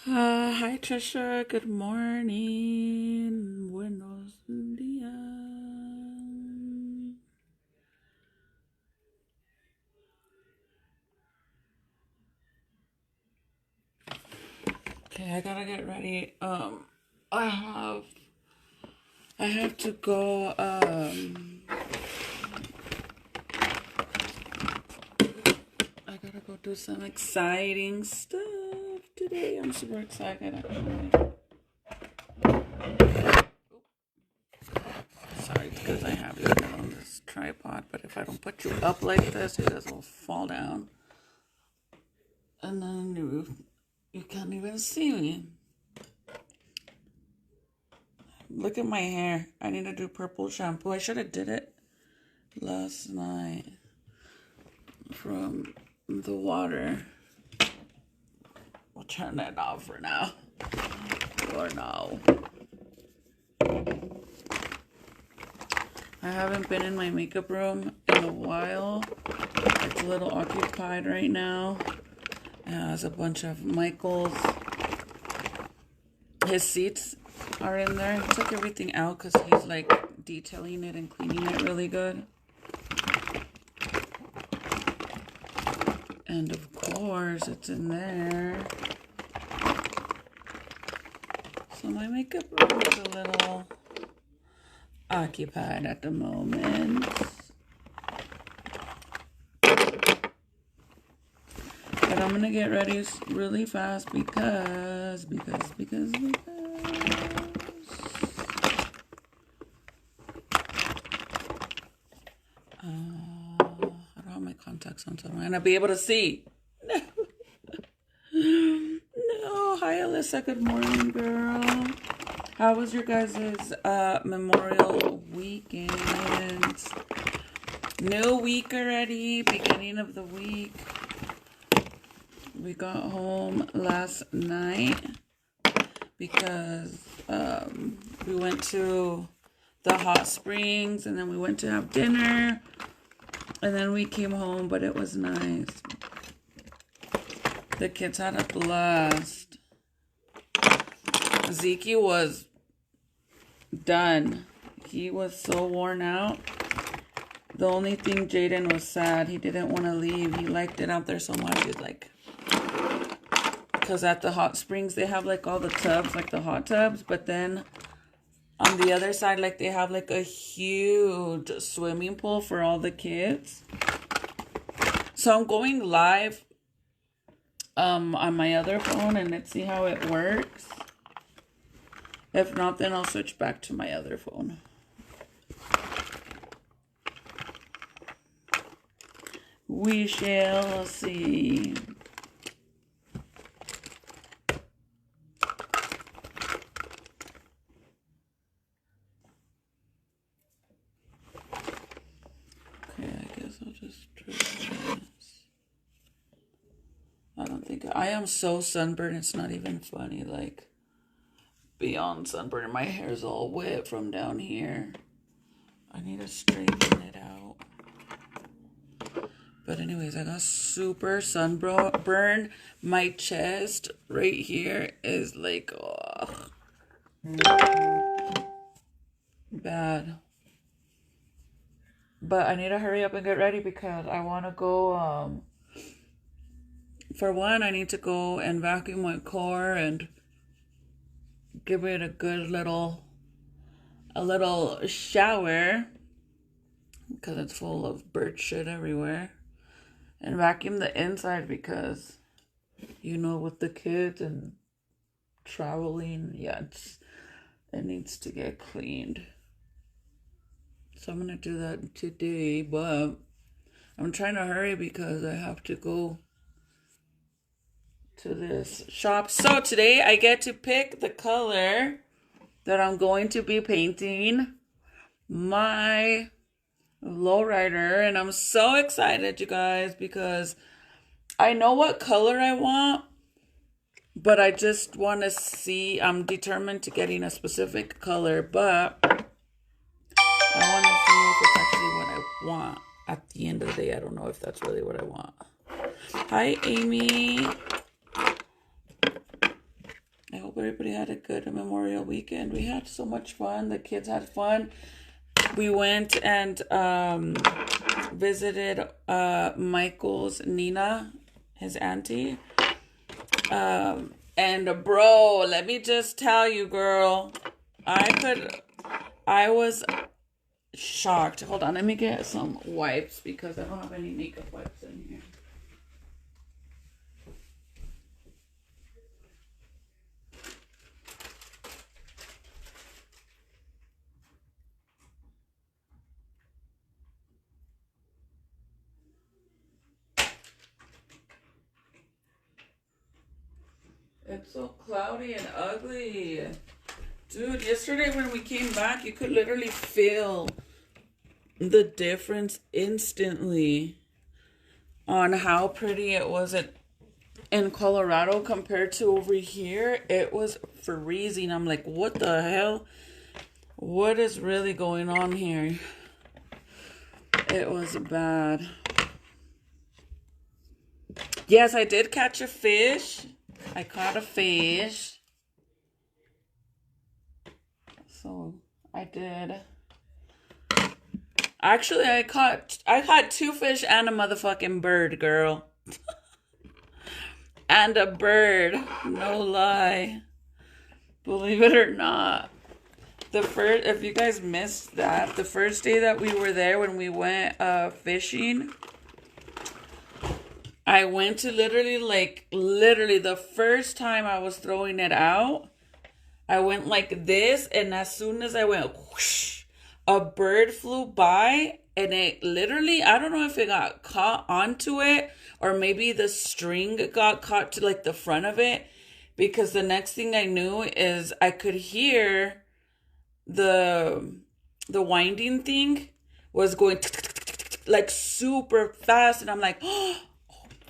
Hi Trisha, good morning. Buenos dias. Okay, I gotta get ready. I have I have to go I gotta go do some exciting stuff today. I'm super excited actually. Sorry, it's because I have you on this tripod, but if I don't put you up like this, you guys will fall down. And then you can't even see me. Look at my hair. I need to do purple shampoo. I should have did it last night from the water. We'll turn that off for now. Or no. I haven't been in my makeup room in a while. It's a little occupied right now. It has a bunch of Michael's. His seats are in there. He took everything out because he's like detailing it and cleaning it really good. And of course, it's in there. So my makeup room is a little occupied at the moment. But I'm gonna get ready really fast because I don't have my contacts on, so I'm gonna be able to see. No, hi Alyssa, good morning, girl. How was your guys' Memorial weekend? New week already, beginning of the week. We got home last night because we went to the hot springs and then we went to have dinner and then we came home, but it was nice. The kids had a blast. Zeke was done. He was so worn out. The only thing, Jaden was sad. He didn't want to leave. He liked it out there so much. He's like, because at the hot springs, they have like all the tubs, like the hot tubs. But then on the other side, like they have like a huge swimming pool for all the kids. So I'm going live on my other phone and let's see how it works. If not, then I'll switch back to my other phone. We shall see. Okay, I guess I'll just try this. I don't think I am so sunburned. It's not even funny. Like beyond sunburn, my hair's all wet from down here. I need to straighten it out. But anyways, I got super sunburned. My chest right here is like, oh, bad. But I need to hurry up and get ready because I want to go, for one, I need to go and vacuum my car and give it a good little shower because it's full of bird shit everywhere. And vacuum the inside because you know, with the kids and traveling. Yeah, it needs to get cleaned. So I'm gonna do that today, but I'm trying to hurry because I have to go to this shop. So today I get to pick the color that I'm going to be painting my lowrider, and I'm so excited, you guys, because I know what color I want, but I just want to see. I'm determined to getting a specific color, but I want to see if it's actually what I want at the end of the day. I don't know if that's really what I want. Hi, Amy. I hope everybody had a good Memorial weekend. We had so much fun. The kids had fun. We went and visited Michael's Nina, his auntie. And bro, let me just tell you, girl, I was shocked. Hold on, let me get some wipes because I don't have any makeup wipes in here. It's so cloudy and ugly. Dude, yesterday when we came back, you could literally feel the difference instantly on how pretty it was in Colorado compared to over here. It was freezing. I'm like, what the hell? What is really going on here? It was bad. Yes, I did catch a fish. I caught a fish. So I did. Actually, I caught 2 fish and a motherfucking bird, girl. And a bird. No lie. Believe it or not. If you guys missed that, the first day that we were there when we went fishing, I went to literally the first time I was throwing it out, I went like this, and as soon as I went whoosh, a bird flew by, and it literally, I don't know if it got caught onto it or maybe the string got caught to like the front of it, because the next thing I knew is I could hear the winding thing was going like super fast, and I'm like, oh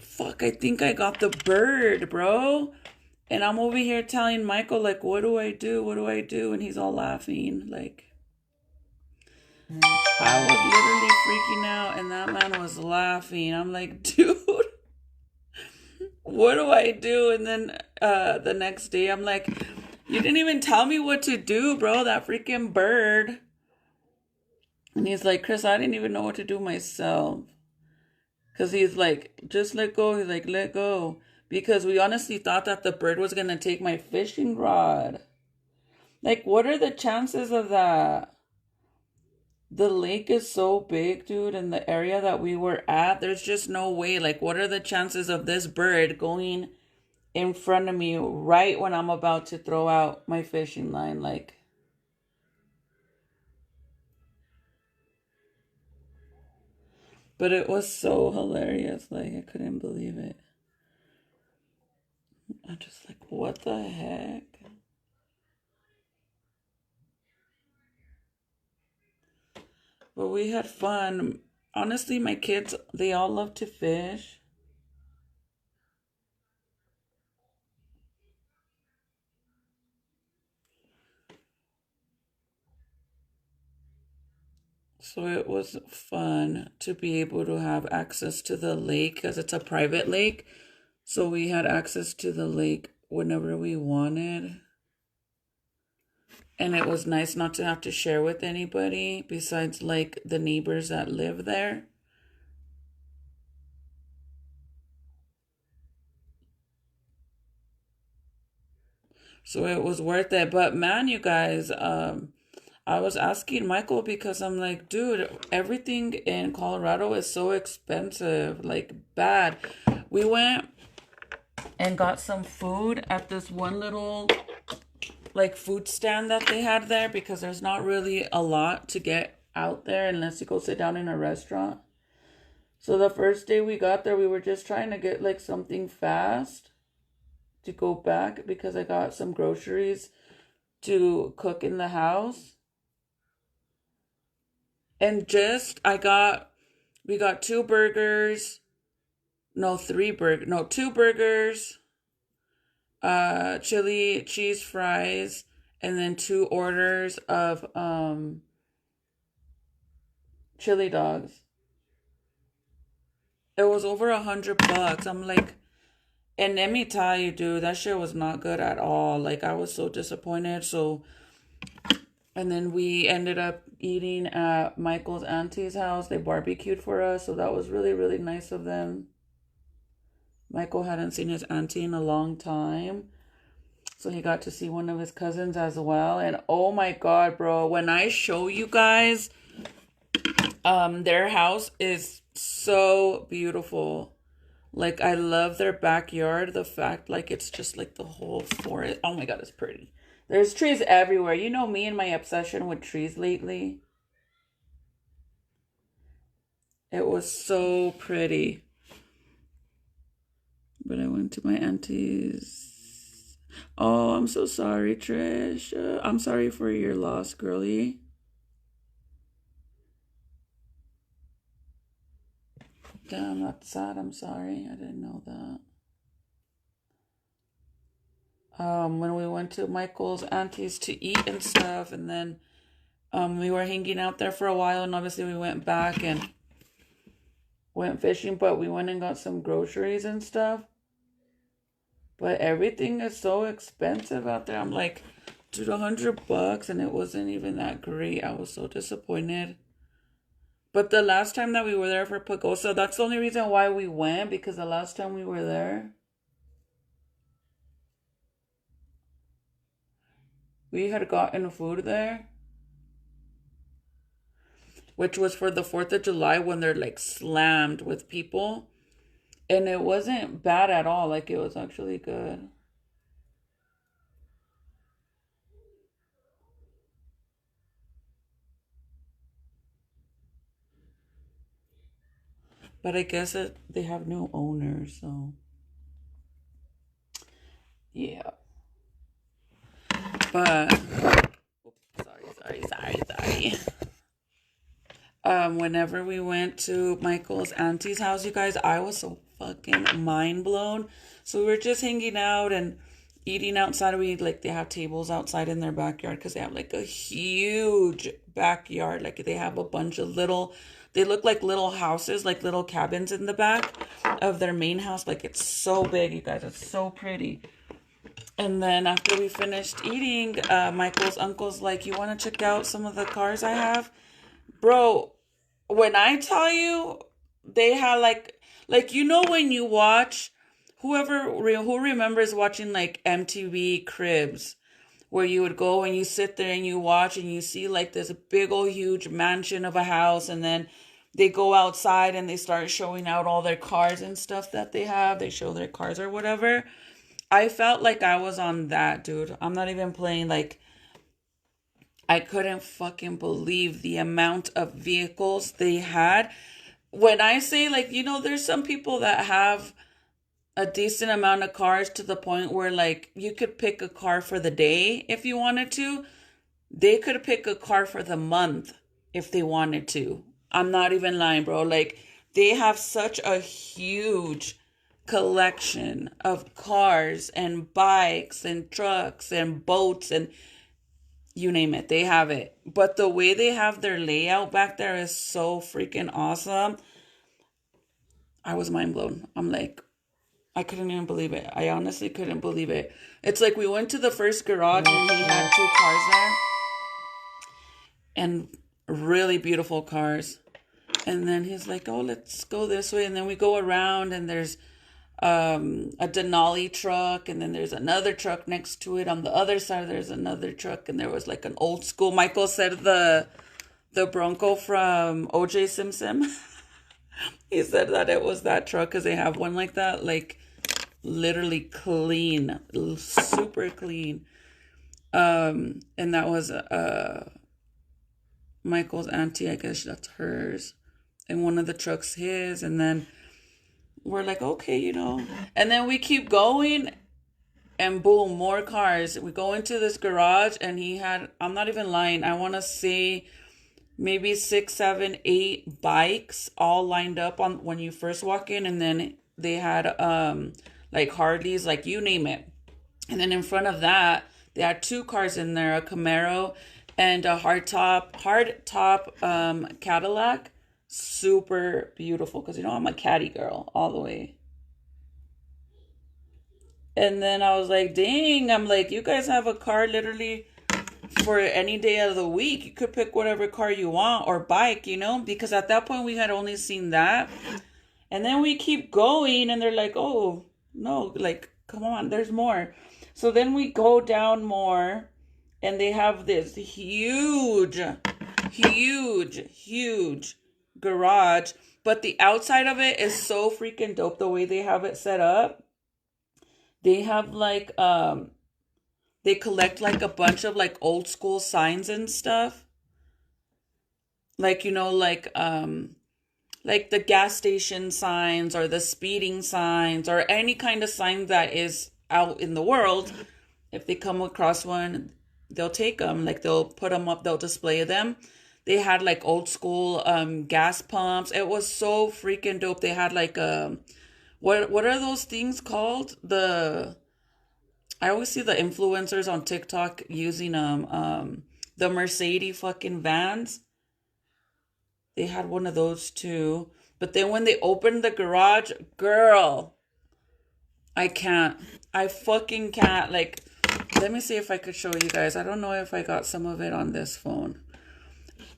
fuck, I think I got the bird, bro. And I'm over here telling Michael, like, what do I do? What do I do? And he's all laughing. Like, I was literally freaking out, and that man was laughing. I'm like, dude, what do I do? And then the next day, I'm like, you didn't even tell me what to do, bro. That freaking bird. And he's like, Chris, I didn't even know what to do myself. Because he's like, just let go. He's like, let go. Because we honestly thought that the bird was going to take my fishing rod. Like, what are the chances of that? The lake is so big, dude, in the area that we were at. There's just no way. Like, what are the chances of this bird going in front of me right when I'm about to throw out my fishing line? Like, but it was so hilarious. Like, I couldn't believe it. I'm just like, what the heck? But we had fun. Honestly, my kids, they all love to fish. So it was fun to be able to have access to the lake because it's a private lake. So we had access to the lake whenever we wanted. And it was nice not to have to share with anybody besides like the neighbors that live there. So it was worth it. But man, you guys, I was asking Michael because I'm like, dude, everything in Colorado is so expensive, like bad. We went and got some food at this one little like food stand that they had there, because there's not really a lot to get out there unless you go sit down in a restaurant. So the first day we got there, we were just trying to get like something fast to go back, because I got some groceries to cook in the house. And we got two burgers, two burgers, chili cheese fries, and then two orders of chili dogs. It was over $100. I'm like, and let me tell you, dude, that shit was not good at all. Like, I was so disappointed. And then we ended up eating at Michael's auntie's house. They barbecued for us, so that was really, really nice of them. Michael hadn't seen his auntie in a long time, so he got to see one of his cousins as well. And oh my God, bro, when I show you guys, their house is so beautiful. Like, I love their backyard. The fact, like, it's just like the whole forest. Oh my God, it's pretty. There's trees everywhere. You know me and my obsession with trees lately. It was so pretty. But I went to my auntie's. Oh, I'm so sorry, Trish. I'm sorry for your loss, girlie. Damn, that's sad. I'm sorry. I didn't know that. When we went to Michael's auntie's to eat and stuff, and then we were hanging out there for a while, and obviously we went back and went fishing, but we went and got some groceries and stuff. But everything is so expensive out there. I'm like, dude, $100, and it wasn't even that great. I was so disappointed. But the last time that we were there for Pagosa, that's the only reason why we went, because the last time we were there, we had gotten food there, which was for the 4th of July when they're like slammed with people. And it wasn't bad at all. Like, it was actually good. But I guess they have new owners, so yeah. But sorry. Whenever we went to Michael's auntie's house, you guys, I was so fucking mind blown. So we were just hanging out and eating outside. They have tables outside in their backyard, because they have like a huge backyard. Like, they have a bunch of they look like little houses, like little cabins in the back of their main house. Like, it's so big, you guys. It's so pretty. And then after we finished eating, Michael's uncle's like, you want to check out some of the cars I have? Bro, when I tell you, they had you know when you watch, who remembers watching like MTV Cribs, where you would go and you sit there and you watch and you see like this big old huge mansion of a house, and then they go outside and they start showing out all their cars and stuff that they have. They show their cars or whatever. I felt like I was on that, dude. I'm not even playing. Like, I couldn't fucking believe the amount of vehicles they had. When I say, like, you know, there's some people that have a decent amount of cars to the point where, like, you could pick a car for the day if you wanted to. They could pick a car for the month if they wanted to. I'm not even lying, bro. Like, they have such a huge collection of cars and bikes and trucks and boats and you name it, they have it. But the way they have their layout back there is so freaking awesome. I was mind blown. I'm like, I couldn't even believe it. I honestly couldn't believe it. It's like we went to the first garage and he had 2 cars there. And really beautiful cars. And then he's like, oh, let's go this way. And then we go around and there's a Denali truck, and then there's another truck next to it. On the other side there's another truck, and there was like an old school. Michael said the Bronco from OJ Simpson. He said that it was that truck because they have one like that. Like, literally clean, super clean. And that was Michael's auntie, I guess that's hers. And one of the trucks his, and then we're like, okay, you know. And then we keep going, and boom, more cars. We go into this garage, and he had, I'm not even lying, I want to say maybe 6, 7, 8 bikes all lined up on when you first walk in, and then they had like Harleys, like you name it. And then in front of that, they had 2 cars in there, a Camaro and a hardtop Cadillac. Super beautiful, because you know I'm a caddy girl all the way. And then I was like, dang, I'm like, you guys have a car literally for any day of the week. You could pick whatever car you want or bike, you know, because at that point we had only seen that. And then we keep going, and they're like, oh, no, like, come on, there's more. So then we go down more, and they have this huge, huge, huge garage. But the outside of it is so freaking dope the way they have it set up. They have like, they collect like a bunch of like old school signs and stuff. Like, you know, like the gas station signs or the speeding signs or any kind of sign that is out in the world. If they come across one, they'll take them. Like they'll put them up, they'll display them. They had like old school gas pumps. It was so freaking dope. They had like what are those things called? I always see the influencers on TikTok using the Mercedes fucking vans. They had one of those too. But then when they opened the garage, girl, I can't. I fucking can't. Like, let me see if I could show you guys. I don't know if I got some of it on this phone.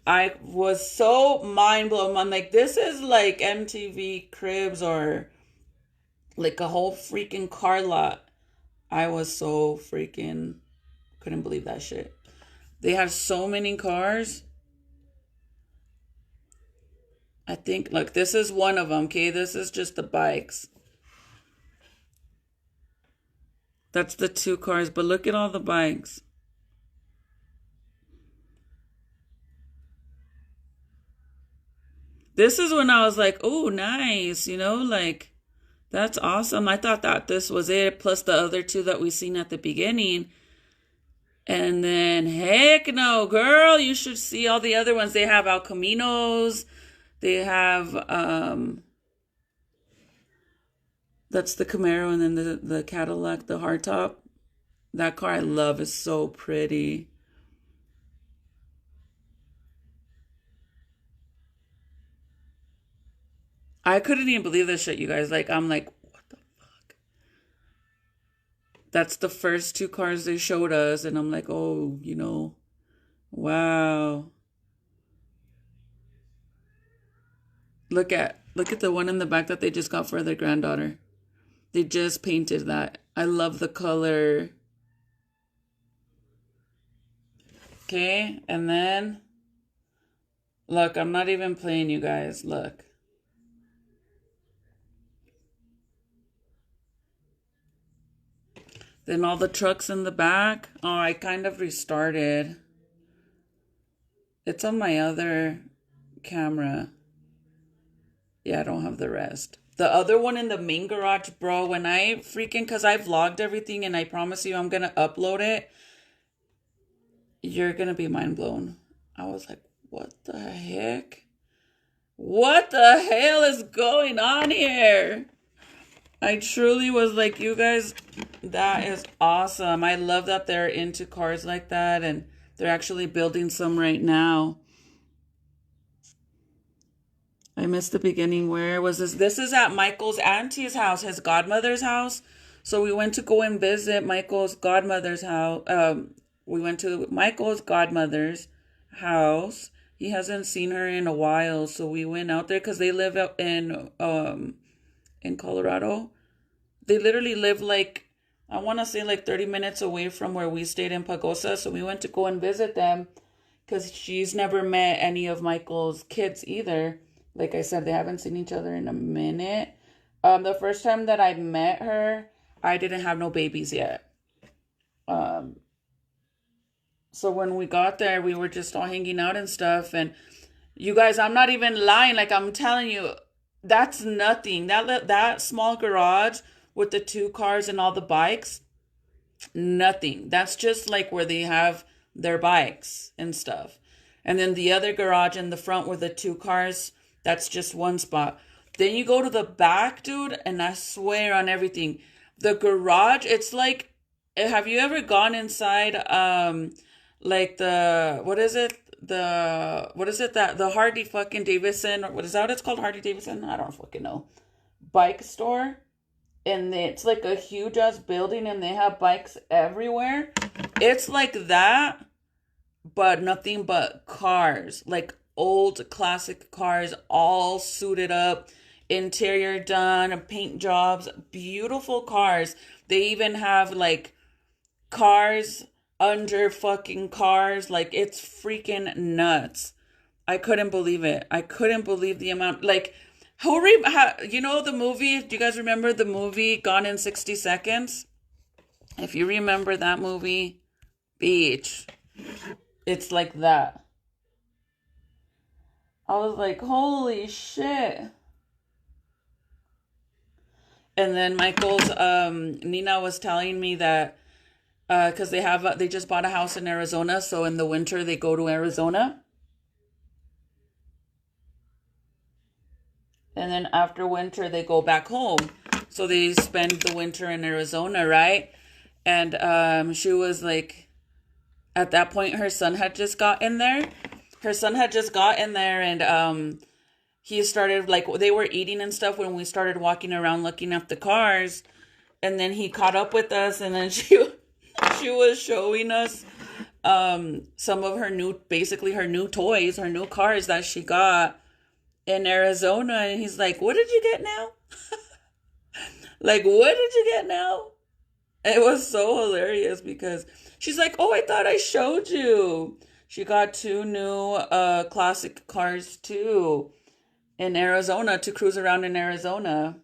I was so mind blown. I'm like, this is like MTV Cribs or like a whole freaking car lot. I was so freaking, couldn't believe that shit. They have so many cars. I think, look, this is one of them, okay? This is just the bikes. That's the 2 cars, but look at all the bikes. This is when I was like, oh, nice, you know, like, that's awesome. I thought that this was it, plus the other 2 that we seen at the beginning. And then, heck no, girl, you should see all the other ones. They have El Caminos. They have, that's the Camaro, and then the Cadillac, the hardtop. That car I love is so pretty. I couldn't even believe this shit, you guys. Like, I'm like, what the fuck? That's the first 2 cars they showed us, and I'm like, oh, you know, wow. Look at the one in the back that they just got for their granddaughter. They just painted that. I love the color. Okay, and then look, I'm not even playing, you guys. Look. Then all the trucks in the back. Oh, I kind of restarted. It's on my other camera. Yeah, I don't have the rest. The other one in the main garage, bro, when I freaking, because I vlogged everything and I promise you I'm going to upload it, you're going to be mind blown. I was like, what the heck? What the hell is going on here? I truly was like, you guys, that is awesome. I love that they're into cars like that, and they're actually building some right now. I missed the beginning. Where was this? This is at Michael's auntie's house, his godmother's house. So we went to go and visit Michael's godmother's house. We went to Michael's godmother's house. He hasn't seen her in a while, so we went out there because they live out in Colorado. They literally live like, I want to say like 30 minutes away from where we stayed in Pagosa. So we went to go and visit them because she's never met any of Michael's kids either. Like I said, they haven't seen each other in a minute. The first time that I met her, I didn't have no babies yet. Um, so when we got there, we were just all hanging out and stuff. And you guys, I'm not even lying. Like I'm telling you, that's nothing. That small garage with the 2 cars and all the bikes, nothing. That's just like where they have their bikes and stuff. And then the other garage in the front with the 2 cars, that's just one spot. Then you go to the back, dude, and I swear on everything, the garage, it's like, have you ever gone inside like the what is it? What is it that the Harley fucking Davidson, or what is that what it's called? Harley Davidson? I don't fucking know. Bike store. And it's like a huge ass building and they have bikes everywhere. It's like that, but nothing but cars. Like old classic cars, all suited up, interior done, paint jobs, beautiful cars. They even have like cars under fucking cars. Like it's freaking nuts. I couldn't believe it. I couldn't believe the amount. Like, you know the movie? Do you guys remember the movie Gone in 60 Seconds? If you remember that movie, beach, it's like that. I was like, holy shit. And then Michael's Nina was telling me that because they just bought a house in Arizona, so in the winter they go to Arizona. And then after winter, they go back home. So they spend the winter in Arizona, right? And she was like, at that point, her son had just got in there. And he started, like, they were eating and stuff when we started walking around looking at the cars. And then he caught up with us, and then she was showing us some of her new toys, her new cars that she got in Arizona. And he's like, what did you get now? Like, what did you get now? It was so hilarious because she's like, oh, I thought I showed you. She got 2 new classic cars too in Arizona to cruise around in Arizona.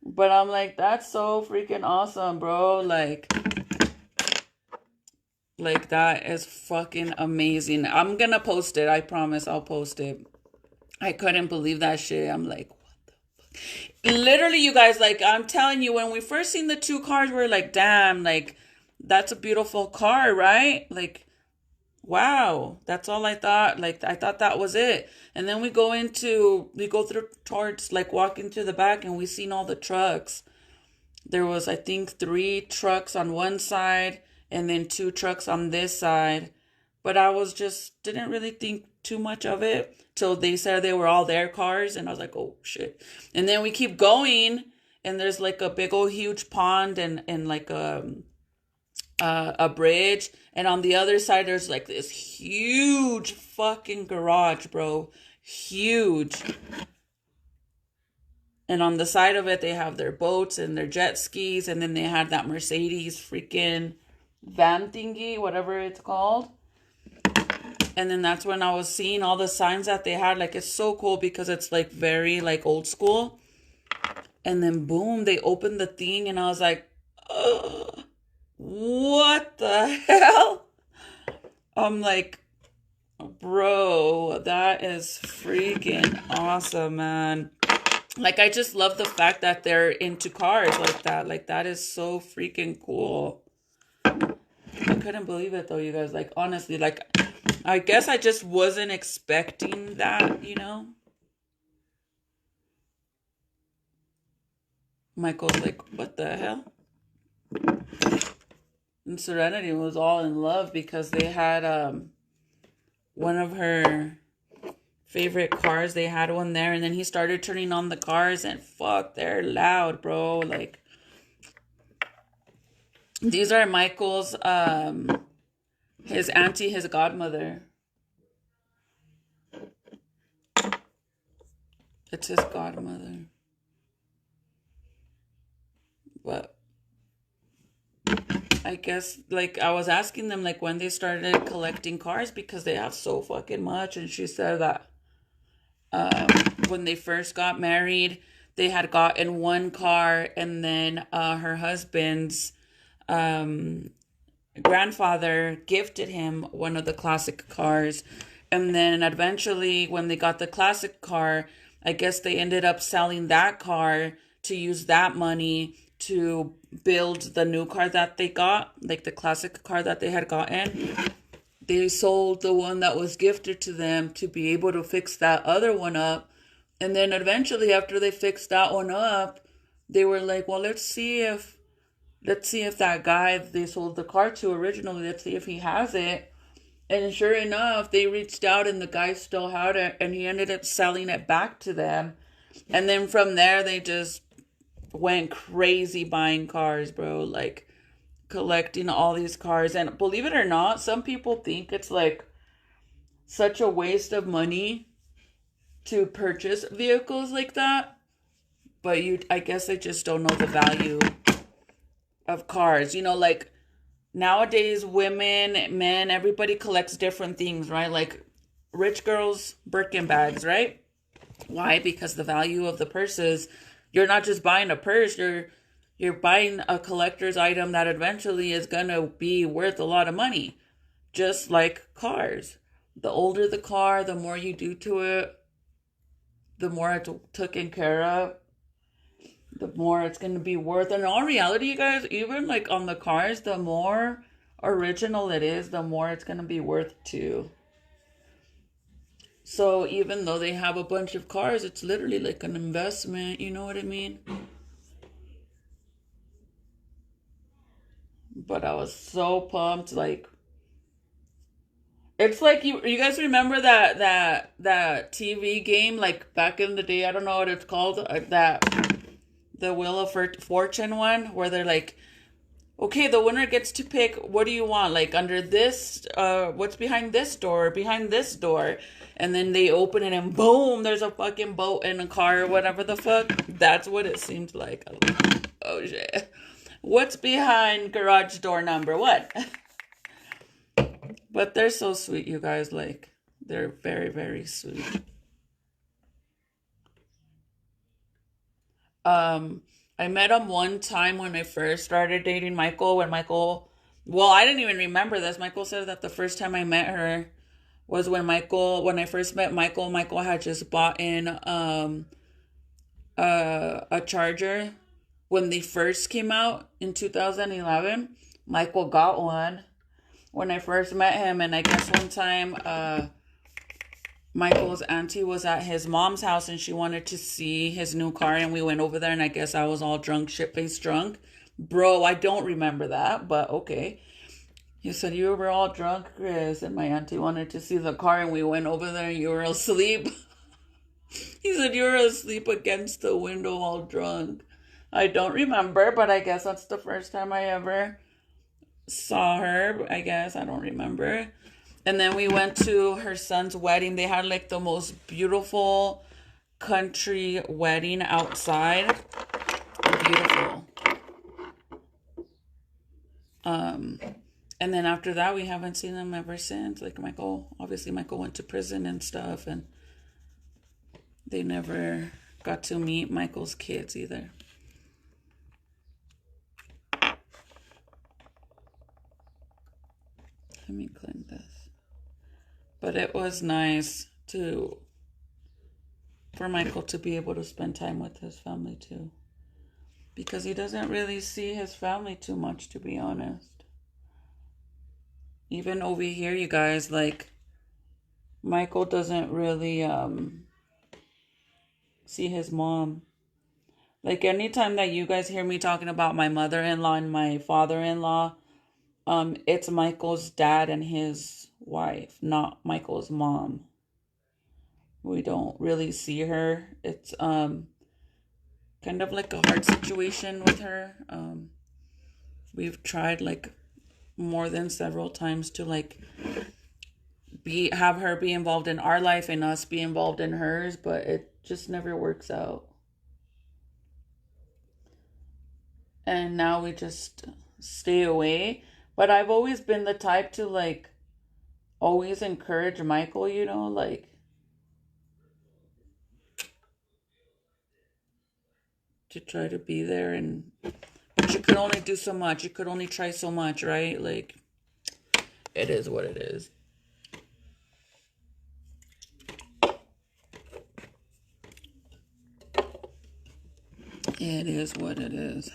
But I'm like, that's so freaking awesome, bro. Like that is fucking amazing. I'm gonna post it. I promise I'll post it. I couldn't believe that shit. I'm like, what the fuck? Literally, you guys, like, I'm telling you, when we first seen the 2 cars, we were like, damn, like, that's a beautiful car, right? Like, wow. That's all I thought. Like, I thought that was it. And then we go through towards, like, walking to the back, and we seen all the trucks. There was, I think, 3 trucks on one side, and then 2 trucks on this side. But I didn't really think too much of it till they said they were all their cars, and I was like, oh shit. And then we keep going, and there's like a big old huge pond and like a bridge, and on the other side there's like this huge fucking garage, bro. Huge. And on the side of it they have their boats and their jet skis, and then they had that Mercedes freaking van thingy, whatever it's called. And then that's when I was seeing all the signs that they had. Like, it's so cool because it's like very like old school. And then boom, they opened the thing, and I was like, oh, what the hell? I'm like, bro, that is freaking awesome, man. Like, I just love the fact that they're into cars like that. Like, that is so freaking cool. I couldn't believe it though, you guys. Like, honestly, like, I guess I just wasn't expecting that, you know? Michael's like, what the hell? And Serenity was all in love because they had one of her favorite cars. They had one there, and then he started turning on the cars, and fuck, they're loud, bro. Like, these are Michael's his auntie, his godmother. It's his godmother. But I guess, like, I was asking them, like, when they started collecting cars because they have so fucking much. And she said that when they first got married, they had gotten one car, and then her husband's um, grandfather gifted him one of the classic cars. And then eventually, when they got the classic car, I guess they ended up selling that car to use that money to build the new car that they got, like the classic car that they had gotten. They sold the one that was gifted to them to be able to fix that other one up. And then eventually, after they fixed that one up, they were like, well, let's see if that guy they sold the car to originally, let's see if he has it. And sure enough, they reached out and the guy still had it, and he ended up selling it back to them. And then from there, they just went crazy buying cars, bro. Like collecting all these cars. And believe it or not, some people think it's like such a waste of money to purchase vehicles like that. But I guess they just don't know the value of cars. Like nowadays, women, men, everybody collects different things, right? Like rich girls, Birkin bags, right? Why? Because the value of the purses, you're not just buying a purse, you're buying a collector's item that eventually is gonna be worth a lot of money. Just like cars. The older the car, the more you do to it, the more it's taken care of, the more it's going to be worth. And in all reality, you guys, even like on the cars, the more original it is, the more it's going to be worth too. So even though they have a bunch of cars, it's literally like an investment. You know what I mean? But I was so pumped. Like, it's like you guys remember that TV game like back in the day. I don't know what it's called. That the Wheel of Fortune one, where they're like, okay, the winner gets to pick, what do you want? Like under this, what's behind this door, behind this door. And then they open it and boom, there's a fucking boat and a car or whatever the fuck. That's what it seemed like. Oh shit. What's behind garage door number what? But they're so sweet, you guys. Like, they're very, very sweet. I met him one time when I first started dating Michael. Well, I didn't even remember this. Michael said that the first time I met her was when I first met Michael had just bought in a charger when they first came out in 2011. Michael got one when I first met him, and I guess one time Michael's auntie was at his mom's house and she wanted to see his new car, and we went over there, and I guess I was all drunk, shit-faced drunk. Bro, I don't remember that, but okay. He said, you were all drunk, Chris, and my auntie wanted to see the car, and we went over there and you were asleep. He said, you were asleep against the window all drunk. I don't remember, but I guess that's the first time I ever saw her. I guess, I don't remember. And then we went to her son's wedding. They had like the most beautiful country wedding outside. Beautiful. And then after that, we haven't seen them ever since. Like obviously Michael went to prison and stuff, and they never got to meet Michael's kids either. Let me clean this. But it was nice for Michael to be able to spend time with his family too. Because he doesn't really see his family too much, to be honest. Even over here, you guys, like, Michael doesn't really see his mom. Like, anytime that you guys hear me talking about my mother-in-law and my father-in-law, it's Michael's dad and his wife, not Michael's mom. We don't really see her. It's kind of like a hard situation with her. We've tried like more than several times to like have her be involved in our life and us be involved in hers, but it just never works out. And now we just stay away. But I've always been the type to like always encourage Michael, like to try to be there, and but you could only do so much. You could only try so much, right? Like, it is what it is. It is what it is.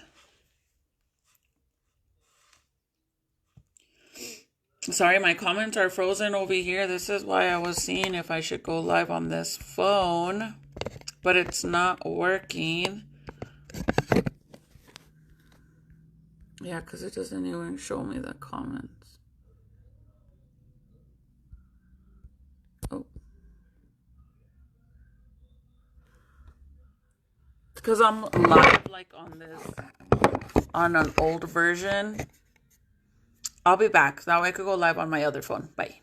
Sorry, my comments are frozen over here. This is why I was seeing if I should go live on this phone, but it's not working. Yeah, because it doesn't even show me the comments. Oh. Because I'm live like on this, on an old version. I'll be back. That way I could go live on my other phone. Bye.